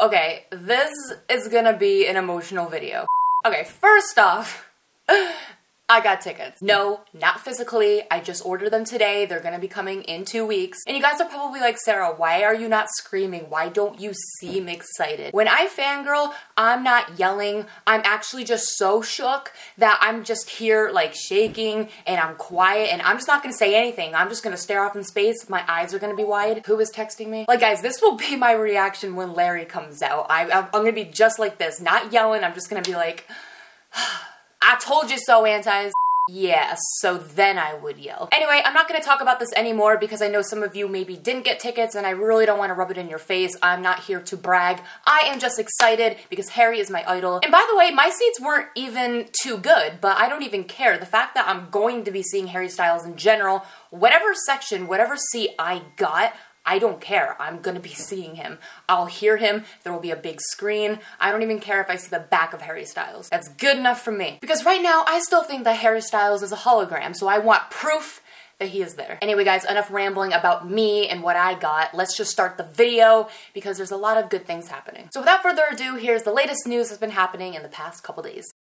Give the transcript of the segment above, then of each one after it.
Okay, this is gonna be an emotional video. Okay, first off, I got tickets. No, not physically. I just ordered them today. They're gonna be coming in 2 weeks. And you guys are probably like, Sarah, why are you not screaming? Why don't you seem excited? When I fangirl, I'm not yelling. I'm actually just so shook that I'm just here like shaking and I'm quiet and I'm just not gonna say anything. I'm just gonna stare off in space. My eyes are gonna be wide. Who is texting me? Like, guys, this will be my reaction when Larry comes out. I'm gonna be just like this, not yelling. I'm just gonna be like, I told you so, antis. Yes, so then I would yell. Anyway, I'm not going to talk about this anymore because I know some of you maybe didn't get tickets and I really don't want to rub it in your face. I'm not here to brag. I am just excited because Harry is my idol. And by the way, my seats weren't even too good, but I don't even care. The fact that I'm going to be seeing Harry Styles in general, whatever section, whatever seat I got, I don't care. I'm gonna be seeing him. I'll hear him. There will be a big screen. I don't even care if I see the back of Harry Styles. That's good enough for me. Because right now, I still think that Harry Styles is a hologram, so I want proof that he is there. Anyway, guys, enough rambling about me and what I got. Let's just start the video because there's a lot of good things happening. So without further ado, here's the latest news that's been happening in the past couple days.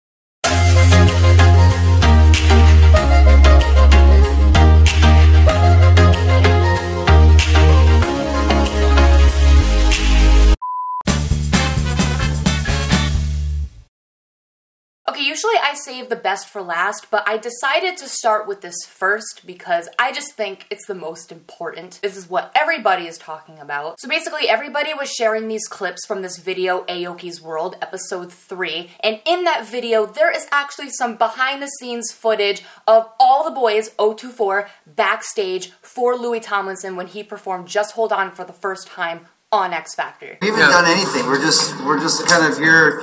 Okay, usually I save the best for last, but I decided to start with this first because I just think it's the most important. This is what everybody is talking about. So basically, everybody was sharing these clips from this video, Aoki's World, episode 3, and in that video, there is actually some behind-the-scenes footage of all the boys, 024, backstage for Louis Tomlinson when he performed Just Hold On for the first time on X Factor. We haven't done anything. We're just kind of here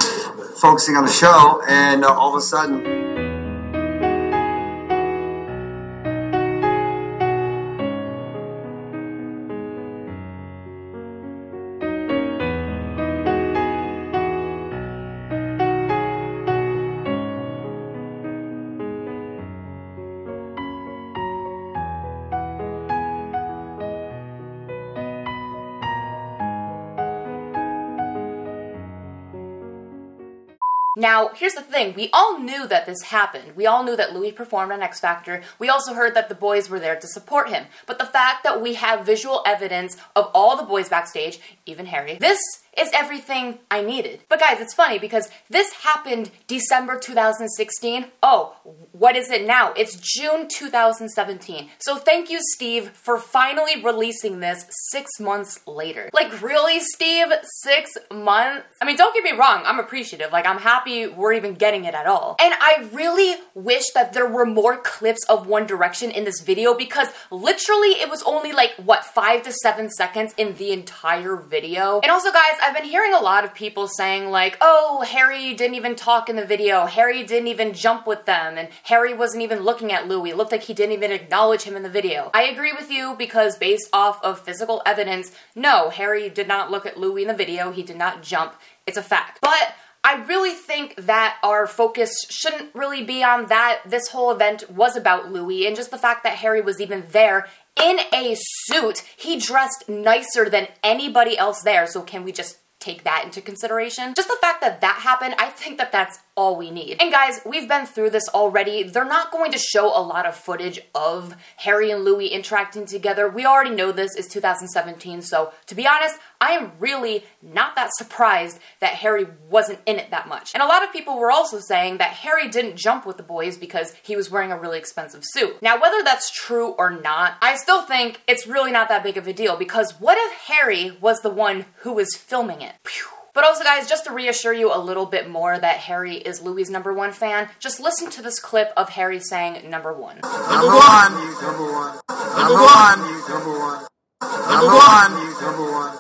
focusing on the show, and all of a sudden. Now, here's the thing. We all knew that this happened. We all knew that Louis performed on X Factor. We also heard that the boys were there to support him. But the fact that we have visual evidence of all the boys backstage, even Harry, this is everything I needed. But guys, it's funny because this happened December 2016. Oh, what is it now? It's June 2017. So thank you, Steve, for finally releasing this 6 months later. Like, really, Steve? 6 months? I mean, don't get me wrong, I'm appreciative. Like, I'm happy we're even getting it at all. And I really wish that there were more clips of One Direction in this video because literally it was only like, what, 5 to 7 seconds in the entire video. And also, guys, I've been hearing a lot of people saying like, oh, Harry didn't even talk in the video, Harry didn't even jump with them, and Harry wasn't even looking at Louis. It looked like he didn't even acknowledge him in the video. I agree with you because based off of physical evidence, no, Harry did not look at Louis in the video, he did not jump. It's a fact. But I really think that our focus shouldn't really be on that. This whole event was about Louis, and just the fact that Harry was even there in a suit. He dressed nicer than anybody else there, so can we just take that into consideration? Just the fact that that happened, I think that that's all we need. And guys, we've been through this already. They're not going to show a lot of footage of Harry and Louis interacting together. We already know this is 2017, so to be honest, I am really not that surprised that Harry wasn't in it that much. And a lot of people were also saying that Harry didn't jump with the boys because he was wearing a really expensive suit. Now, whether that's true or not, I still think it's really not that big of a deal because what if Harry was the one who was filming it? Phew. But also, guys, just to reassure you a little bit more that Harry is Louis' #1 fan, just listen to this clip of Harry saying #1. Number one. Number one. Number one. Number one. Number one.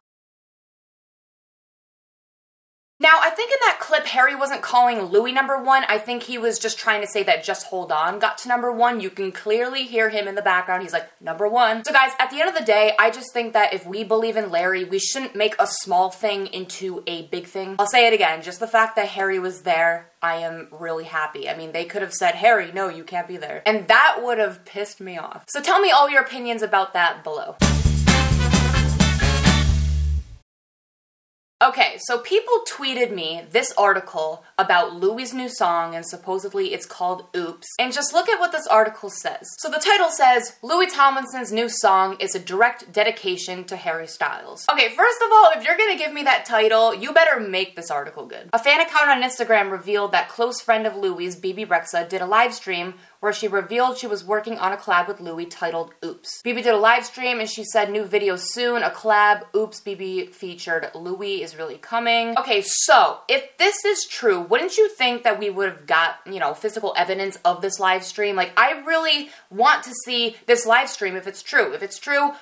Now, I think in that clip, Harry wasn't calling Louis #1. I think he was just trying to say that Just Hold On got to #1. You can clearly hear him in the background. He's like, #1. So guys, at the end of the day, I just think that if we believe in Larry, we shouldn't make a small thing into a big thing. I'll say it again, just the fact that Harry was there, I am really happy. I mean, they could have said, Harry, no, you can't be there. And that would have pissed me off. So tell me all your opinions about that below. Okay, so people tweeted me this article about Louis' new song, and supposedly it's called Oops. And just look at what this article says. So the title says, Louis Tomlinson's new song is a direct dedication to Harry Styles. Okay, first of all, if you're gonna give me that title, you better make this article good. A fan account on Instagram revealed that close friend of Louis, BB Rexa, did a live stream where she revealed she was working on a collab with Louis titled Oops. BB did a live stream and she said new video soon, a collab, Oops, BB featured Louis is really coming. Okay, so if this is true, wouldn't you think that we would have got, you know, physical evidence of this live stream? Like, I really want to see this live stream if it's true. If it's true,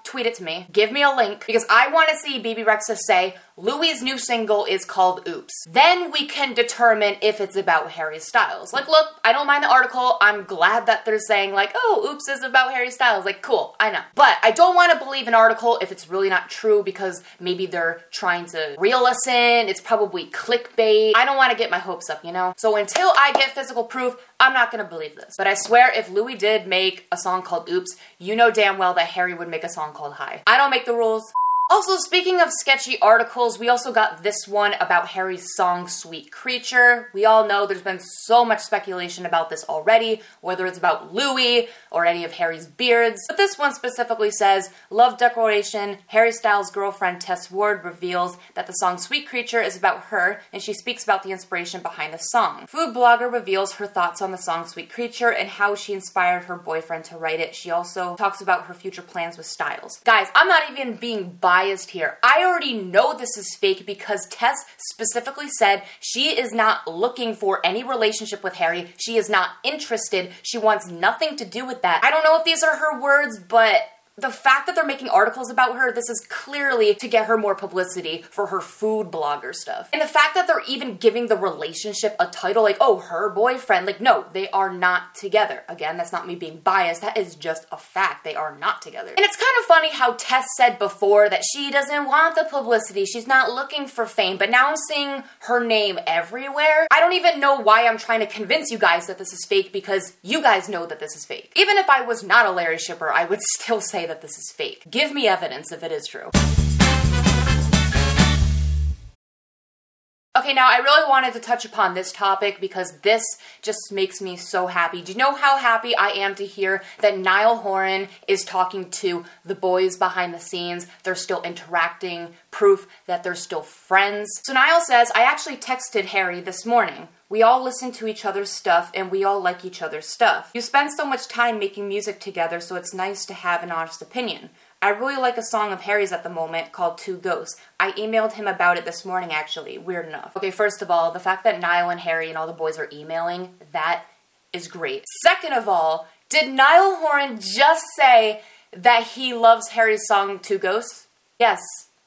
tweet it to me. Give me a link because I want to see BB Rexa say, Louis' new single is called Oops. Then we can determine if it's about Harry Styles. Like, look, I don't mind the article. I'm glad that they're saying like, oh, Oops is about Harry Styles. Like, cool, I know. But I don't want to believe an article if it's really not true because maybe they're trying to reel us in. It's probably clickbait. I don't want to get my hopes up, you know? So until I get physical proof, I'm not gonna believe this. But I swear if Louis did make a song called Oops, you know damn well that Harry would make a song called Hi. I don't make the rules. Also, speaking of sketchy articles, we also got this one about Harry's song Sweet Creature. We all know there's been so much speculation about this already, whether it's about Louis or any of Harry's beards. But this one specifically says, Love Declaration, Harry Styles' girlfriend Tess Ward reveals that the song Sweet Creature is about her, and she speaks about the inspiration behind the song. Food blogger reveals her thoughts on the song Sweet Creature and how she inspired her boyfriend to write it. She also talks about her future plans with Styles. Guys, I'm not even being biased here. I already know this is fake because Tess specifically said she is not looking for any relationship with Harry. She is not interested. She wants nothing to do with that. I don't know if these are her words, but the fact that they're making articles about her, this is clearly to get her more publicity for her food blogger stuff. And the fact that they're even giving the relationship a title like, oh, her boyfriend, like, no, they are not together. Again, that's not me being biased. That is just a fact. They are not together. And it's kind of funny how Tess said before that she doesn't want the publicity. She's not looking for fame, but now I'm seeing her name everywhere. I don't even know why I'm trying to convince you guys that this is fake because you guys know that this is fake. Even if I was not a Larry shipper, I would still say that this is fake. Give me evidence if it is true. Okay, now I really wanted to touch upon this topic because this just makes me so happy. Do you know how happy I am to hear that Niall Horan is talking to the boys behind the scenes? They're still interacting, proof that they're still friends. So Niall says, I actually texted Harry this morning. We all listen to each other's stuff and we all like each other's stuff. You spend so much time making music together, so it's nice to have an honest opinion. I really like a song of Harry's at the moment called Two Ghosts. I emailed him about it this morning actually, weird enough. Okay, first of all, the fact that Niall and Harry and all the boys are emailing, that is great. Second of all, did Niall Horan just say that he loves Harry's song Two Ghosts? Yes.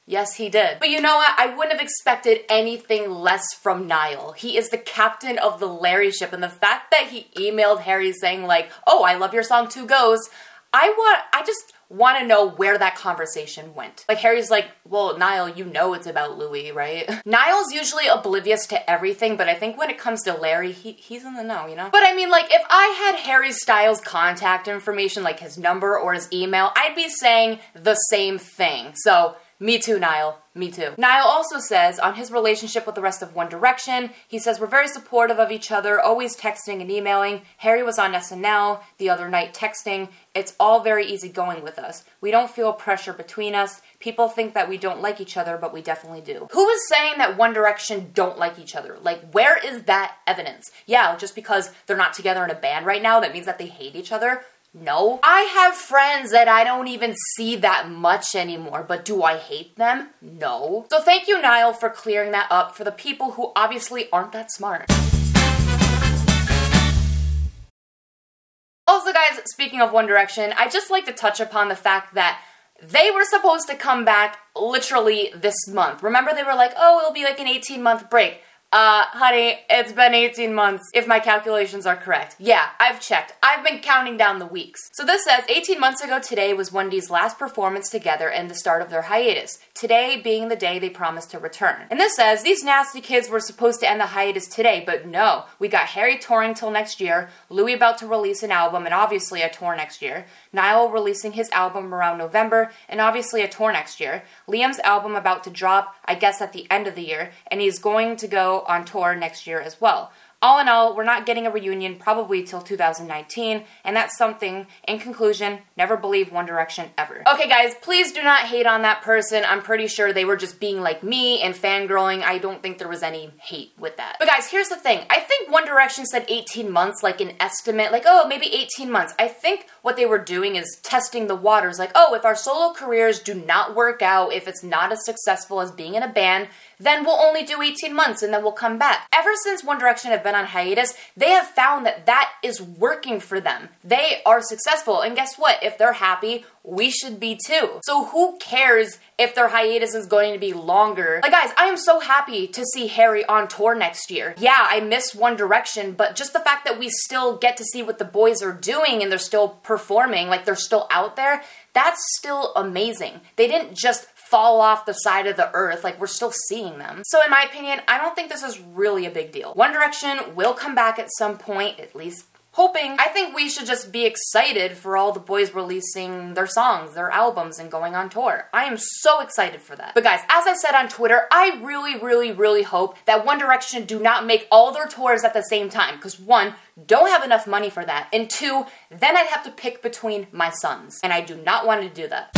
Yes, he did. But you know what? I wouldn't have expected anything less from Niall. He is the captain of the Larry ship, and the fact that he emailed Harry saying like, oh, I love your song Two Ghosts, I just want to know where that conversation went. Like, Harry's like, well, Niall, you know it's about Louis, right? Niall's usually oblivious to everything, but I think when it comes to Larry, he's in the know, you know? But I mean, like, if I had Harry Styles' contact information, like his number or his email, I'd be saying the same thing. So, me too, Niall. Me too. Niall also says, on his relationship with the rest of One Direction, he says, we're very supportive of each other, always texting and emailing. Harry was on SNL the other night texting. It's all very easygoing with us. We don't feel pressure between us. People think that we don't like each other, but we definitely do. Who is saying that One Direction don't like each other? Like, where is that evidence? Yeah, just because they're not together in a band right now, that means that they hate each other? No. I have friends that I don't even see that much anymore, but do I hate them? No. So thank you, Niall, for clearing that up for the people who obviously aren't that smart. Also, guys, speaking of One Direction, I'd just like to touch upon the fact that they were supposed to come back literally this month. Remember, they were like, oh, it'll be like an 18-month break. Honey, it's been 18 months, if my calculations are correct. Yeah, I've checked. I've been counting down the weeks. So this says, 18 months ago today was 1D's last performance together and the start of their hiatus. Today being the day they promised to return. And this says, these nasty kids were supposed to end the hiatus today, but no. We got Harry touring till next year, Louis about to release an album and obviously a tour next year, Niall releasing his album around November and obviously a tour next year, Liam's album about to drop, I guess at the end of the year, and he's going to go on tour next year as well. All in all, we're not getting a reunion probably till 2019, and that's something. In conclusion, never believe One Direction ever. Okay guys, please do not hate on that person. I'm pretty sure they were just being like me and fangirling. I don't think there was any hate with that. But guys, here's the thing. I think One Direction said 18 months, like an estimate, like, oh, maybe 18 months. I think what they were doing is testing the waters, like, oh, if our solo careers do not work out, if it's not as successful as being in a band, then we'll only do 18 months and then we'll come back. Ever since One Direction have been on hiatus, they have found that that is working for them. They are successful, and guess what? If they're happy, we should be too. So who cares if their hiatus is going to be longer? Like guys, I am so happy to see Harry on tour next year. Yeah, I miss One Direction, but just the fact that we still get to see what the boys are doing and they're still performing, like they're still out there, that's still amazing. They didn't just fall off the side of the earth, like we're still seeing them. So in my opinion, I don't think this is really a big deal. One Direction will come back at some point, at least hoping. I think we should just be excited for all the boys releasing their songs, their albums, and going on tour. I am so excited for that. But guys, as I said on Twitter, I really hope that One Direction do not make all their tours at the same time, because one, don't have enough money for that, and two, then I'd have to pick between my sons, and I do not want to do that.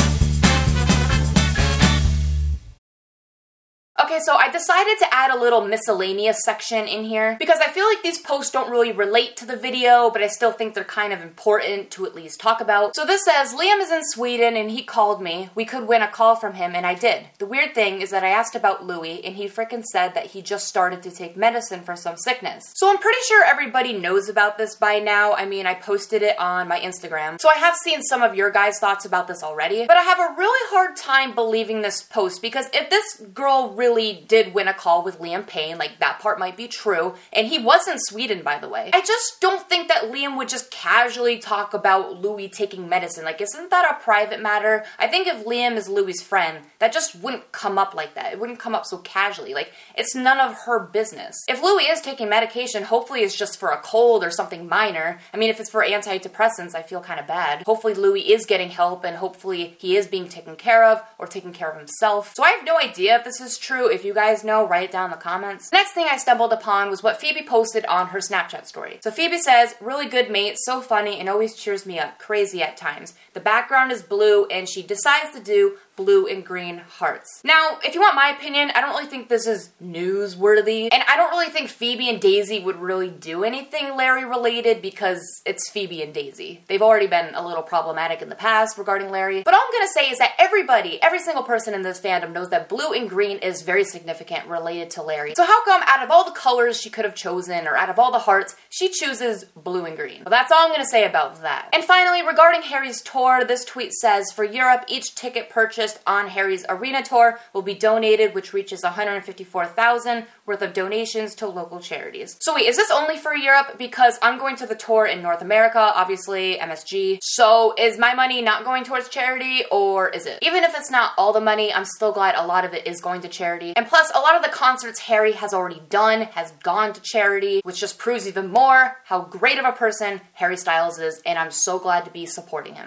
Okay, so I decided to add a little miscellaneous section in here because I feel like these posts don't really relate to the video, but I still think they're kind of important to at least talk about. So this says, Liam is in Sweden and he called me. We could win a call from him and I did. The weird thing is that I asked about Louis and he frickin' said that he just started to take medicine for some sickness. So I'm pretty sure everybody knows about this by now. I mean, I posted it on my Instagram. So I have seen some of your guys' thoughts about this already, but I have a really hard time believing this post because if this girl really did win a call with Liam Payne, like that part might be true, and he was in Sweden, by the way. I just don't think that Liam would just casually talk about Louis taking medicine. Like, isn't that a private matter? I think if Liam is Louis' friend, that just wouldn't come up like that. It wouldn't come up so casually. Like, it's none of her business. If Louis is taking medication, hopefully it's just for a cold or something minor. I mean, if it's for antidepressants, I feel kind of bad. Hopefully Louis is getting help and hopefully he is being taken care of or taking care of himself. So I have no idea if this is true. If you guys know, write it down in the comments. Next thing I stumbled upon was what Phoebe posted on her Snapchat story. So Phoebe says, really good mate, so funny and always cheers me up, crazy at times. The background is blue and she decides to do blue and green hearts. Now, if you want my opinion, I don't really think this is newsworthy, and I don't really think Phoebe and Daisy would really do anything Larry related because it's Phoebe and Daisy. They've already been a little problematic in the past regarding Larry, but all I'm gonna say is that everybody, every single person in this fandom knows that blue and green is very significant related to Larry. So how come out of all the colors she could have chosen, or out of all the hearts, she chooses blue and green? Well, that's all I'm gonna say about that. And finally, regarding Harry's tour, this tweet says, for Europe, each ticket purchased on Harry's arena tour will be donated, which reaches $154,000 worth of donations to local charities. So wait, is this only for Europe? Because I'm going to the tour in North America, obviously, MSG. So is my money not going towards charity, or is it? Even if it's not all the money, I'm still glad a lot of it is going to charity. And plus, a lot of the concerts Harry has already done has gone to charity, which just proves even more how great of a person Harry Styles is, and I'm so glad to be supporting him.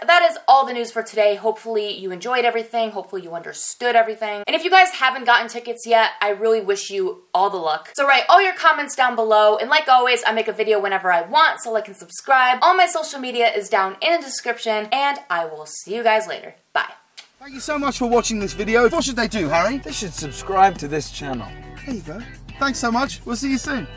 That is all the news for today. Hopefully you enjoyed everything. Hopefully you understood everything. And if you guys haven't gotten tickets yet, I really wish you all the luck. So write all your comments down below. And like always, I make a video whenever I want, so like and subscribe. All my social media is down in the description. And I will see you guys later. Bye. Thank you so much for watching this video. What should they do, Harry? They should subscribe to this channel. There you go. Thanks so much. We'll see you soon.